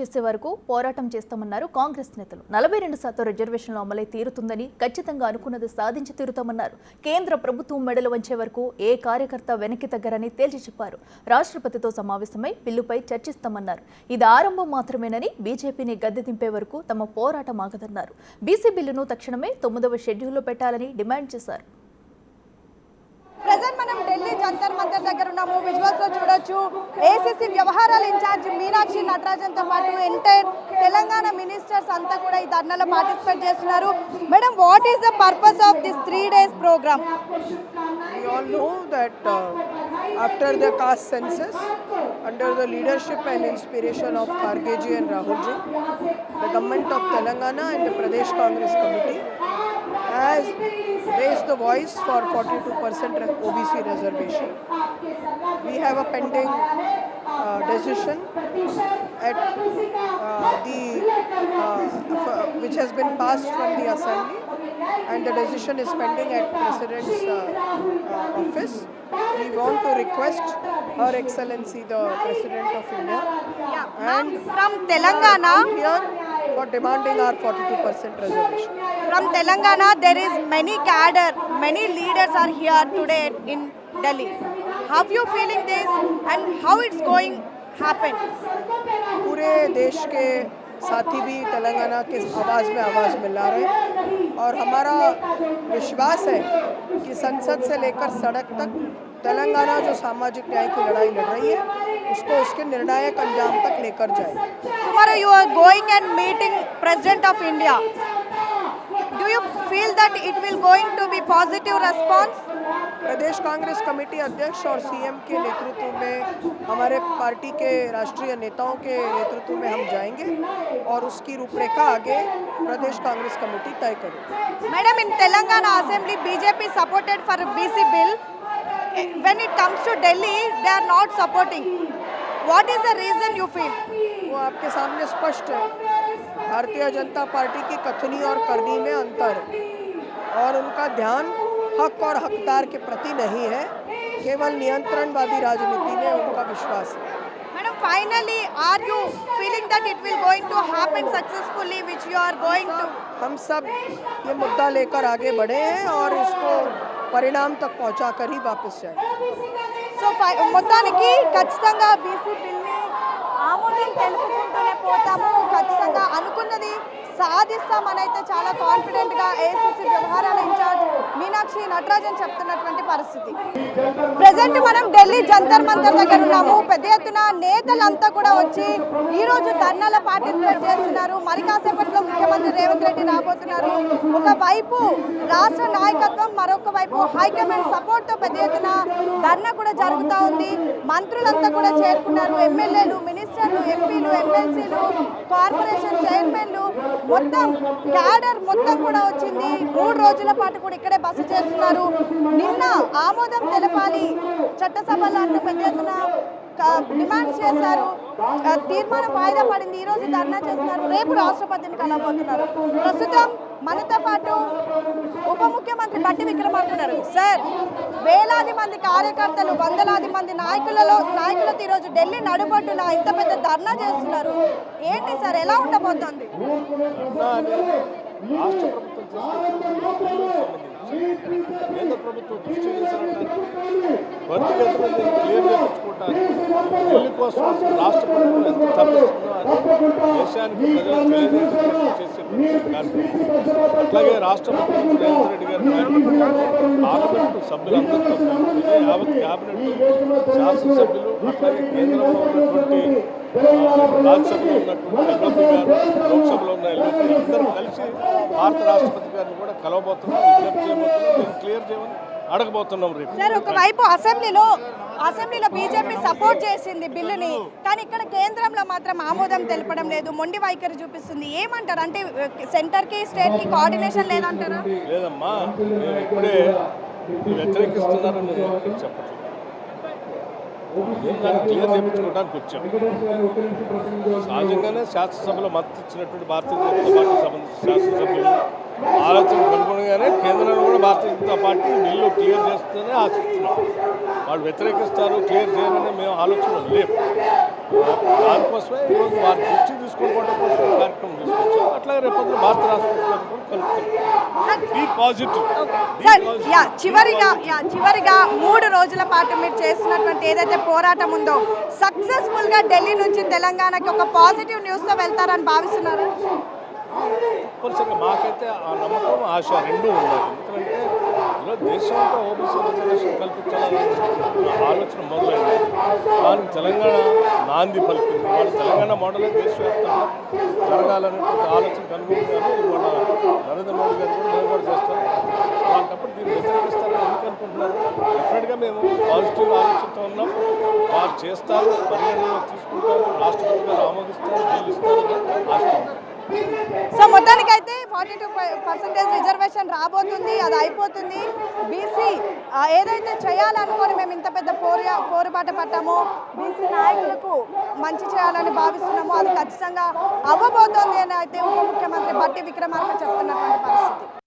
చేసే వరకు పోరాటం చేస్తామన్నారు కాంగ్రెస్ నేతలు. 42% రిజర్వేషన్లు అమలై తీరుతుందని, ఖచ్చితంగా అనుకున్నది సాధించి తీరుతామన్నారు. కేంద్ర ప్రభుత్వం మెడలు వంచే వరకు ఏ కార్యకర్త వెనక్కి తగ్గరని తేల్చి చెప్పారు. రాష్ట్రపతితో సమావేశమై బిల్లుపై చర్చిస్తామన్నారు. ఇది ఆరంభం మాత్రమేనని, బీజేపీని గద్దె దింపే వరకు తమ పోరాటం ఆగదన్నారు. బీసీ బిల్లును తక్షణమే 9వ షెడ్యూల్లో పెట్టాలని డిమాండ్ చేశారు. ప్రెజెంట్ మనం ఢిల్లీ జంతర్ మంతర్ దగ్గర ఉన్నాము. విజువల్స్ లో చూడొచ్చు ఏసీసీ వ్యవహారాల ఇన్ఛార్జ్ మీనాక్షి నటరాజన్తో పాటు ఎంటైర్ తెలంగాణ మినిస్టర్స్ అంతా కూడా ఈ ధర్నాలో పార్టిసిపేట్ చేస్తున్నారు. Madam, what is the purpose of this 3 days program? We all know that after the caste census, under the leadership and inspiration of Kharge ji and Rahul ji, the government of Telangana and the Pradesh Congress Committee has raised the voice for 42% OBC reservation. We have a pending decision at which has been passed from the Assembly, and the decision is pending at President's office. We want to request Her Excellency the President of India and from Telangana here for demanding our 42% reservation. From Telangana, there is many cadre, many leaders are here today in Delhi. How you feeling this and how it's going happen? पूरे देश के साथी भी तेलंगाना के आवाज़ में आवाज़ मिला रहे हैं और हमारा विश्वास है कि संसद से लेकर सड़क तक तेलंगाना जो सामाजिक न्याय की लड़ाई लड़ रही है उसको उसके निर्णायक अंजाम तक लेकर जाए. Tomorrow you are going and meeting President of India. Do you feel that it will going to be positive response? Pradesh Congress committee अध्यक्ष और सीएम के नेतृत्व में, हमारे पार्टी के राष्ट्रीय नेताओं के नेतृत्व में हम जाएंगे और उसकी रूपरेखा आगे प्रदेश कांग्रेस कमेटी तय करेगी. Madam, in Telangana Assembly, BJP supported for BC bill. When it comes to Delhi, they are not supporting. What is the reason you feel? वो आपके सामने स्पष्ट है. भारतीय जनता पार्टी की कथनी और करनी में अंतर है और उनका ध्यान हक और हकदार के प्रति नहीं है, केवल नियंत्रणवादी राजनीति में उनका विश्वास है. Madam, finally, are you feeling that it will going to happen successfully, which you are going to? हम सब ये मुद्दा लेकर आगे बढ़े हैं और इसको परिणाम तक पहुंचा कर ही वापस जाएंगे. సో మొత్తానికి ఖచ్చితంగా బీసీ బిల్ని ఆమోదం తెలుపుకుంటూనే పోతాము, ఖచ్చితంగా అనుకున్నది సాధిస్తామని అయితే చాలా కాన్ఫిడెంట్గా ఏసీసీ వ్యవహారాల ఇన్ఛార్జ్ మీనాక్షి నటరాజన్ చెప్తున్నటువంటి పరిస్థితి. ప్రజెంట్ మనం ఢిల్లీ జంతర్ మంతర్ దగ్గర ఉన్నాము. పెద్ద ఎత్తున నేతలంతా కూడా వచ్చి ఈరోజు ధర్నాలో పార్టిసిపేట్ చేస్తున్నారు. మరి కాసేపట్లో ముఖ్యమంత్రి రేవంత్ రెడ్డి రాబోతున్నారు. ఒకవైపు రాష్ట్ర నాయకత్వం, మరొక వైపు హైకమాండ్ సపోర్ట్తో పెద్ద ఎత్తున ధర్నా కూడా జరుగుతూ ఉంది. మంత్రులంతా కూడా చేరుకున్నారు. ఎమ్మెల్యేలు, మినిస్టర్లు, ఎంపీలు, ఎమ్మెల్సీలు, కార్పొరేషన్ చైర్మన్లు, మొత్తం క్యాడర్ మొత్తం కూడా వచ్చింది. 3 రోజుల పాటు కూడా ఇక్కడే బస చేస్తున్నారు. నిన్న ఆమోదం తెలపాలి చట్టసభలో అంటూ పెద్ద ఎత్తున డిమాండ్ చేశారు. తీర్మానం వాయిదా పడింది. ఈ రోజు ధర్నా చేస్తున్నారు. రేపు రాష్ట్రపతిని కలవబోతున్నారు. ప్రస్తుతం మనతో పాటు ఉప ముఖ్యమంత్రి బట్టి విక్రమార్క ఉన్నారు. సార్, వేలాది మంది కార్యకర్తలు, వందలాది మంది నాయకులతో ఈరోజు ఢిల్లీ నడుబొడ్డున ఇంత పెద్ద ధర్నా చేస్తున్నారు. ఏంటి సార్, ఎలా ఉండబోతోంది? కేంద్ర ప్రభుత్వం దృష్టి చేశారంటారు. వర్తిగతులు దీన్ని క్లియర్ చేయించుకుంటారు. ఢిల్లీ కోసం రాష్ట్ర ప్రభుత్వం ఎంత తప్పిస్తుందో అది దేశానికి ప్రజలకు తెలియజేసే చేసేటువంటి కార్యక్రమం. అట్లాగే రాష్ట్ర ముఖ్యమంత్రి రేవంత్ రెడ్డి గారు పార్లమెంటు సభ్యులందరితో యావత్ క్యాబినెట్, శాసనసభ్యులు, అట్లాగే కేంద్రంలో ఉన్నటువంటి రాజ్యసభలో ఉన్నటువంటి ఎల్ఓపి గారు, లోక్సభలో ఉన్న ఎల్ఓపి అందరూ కలిసి భారత రాష్ట్రపతి గారిని కూడా కలవబోతున్నాం, విజ్ఞప్తి చేయబోతున్నాం, దీన్ని క్లియర్ చేయమని అడగబోతున్నాం రేపు. సార్, ఒకవైపు అసెంబ్లీలో బీజేపీ సపోర్ట్ చేసింది బిల్లుని, కానీ ఇక్కడ కేంద్రంలో మాత్రం ఆమోదం తెలపడం లేదు, మొండి వైఖరి చూపిస్తుంది. ఏమంటారు? అంటే సెంటర్కి స్టేట్కి కోఆర్డినేషన్ లేదంటారా? లేదమ్మా, నేను ఇప్పుడే వ్యతిరేకిస్తున్నారని చెప్పట్లేదు. దాన్ని క్లియర్ చేయించుకోవడానికి వచ్చాం. సహజంగానే శాసనసభలో మద్దతు ఇచ్చినటువంటి భారతీయ జనతా పార్టీ సంబంధించిన శాసనసభ్యులు ఆలోచనకు అనుగుణంగానే కేంద్రంలో కూడా Bharatiya Janata party bill clear చేస్తుందని ఆశిస్తున్నాం. వాళ్ళు వ్యతిరేకిస్తారు, క్లియర్ చేయాలని మేము ఆలోచన లేవు. దానికోసమే ఈరోజు వారి దృష్టి తీసుకు రేపు భారత రాష్ట్రపతి కలుపుతాం. Be positive. సార్ చివరిగా 3 రోజుల పాటు మీరు చేస్తున్నటువంటి ఏదైతే పోరాటం ఉందో సక్సెస్ఫుల్ గా ఢిల్లీ నుంచి తెలంగాణకి ఒక పాజిటివ్ న్యూస్ తో వెళ్తారని భావిస్తున్నారు. తప్పనిసరిగా మాకైతే ఆ నమ్మకం ఆశ రెండూ ఉన్నాయి. ఎందుకంటే ఈరోజు దేశంలో ఓబీసీ రిజర్వేషన్ కల్పించాలనే ఆలోచన మొదలైంది. దానికి తెలంగాణ నాంది పలికింది. వాళ్ళు తెలంగాణ మోడలే దేశవ్యాప్తంగా జరగాలనేటువంటి ఆలోచన కనుగొంటున్నారు. ఇవాళ నరేంద్ర మోడీ గారు కూడా నిలబడి చేస్తారు. అలాంటప్పుడు దీన్ని వ్యతిరేకిస్తారని ఎందుకు అనుకుంటున్నారు? డెఫినెట్గా మేము పాజిటివ్ ఆలోచనతో ఉన్నాం. వారు చేస్తారు, పరిగణనలో తీసుకుంటారు, రాష్ట్రపతి గారు ఆమోదిస్తారు, బిల్లు ఇస్తారని ఆశిస్తున్నాం. సో మొత్తానికైతే 42% రిజర్వేషన్ రాబోతుంది, అది అయిపోతుంది. బీసీ ఏదైతే చేయాలనుకొని మేము ఇంత పెద్ద పోరుబాట పట్టామో బీసీ నాయకులకు మంచి చేయాలని భావిస్తున్నామో అది ఖచ్చితంగా అవ్వబోతోంది అని అయితే ఉప ముఖ్యమంత్రి బట్టి విక్రమార్క చెప్తున్నటువంటి పరిస్థితి.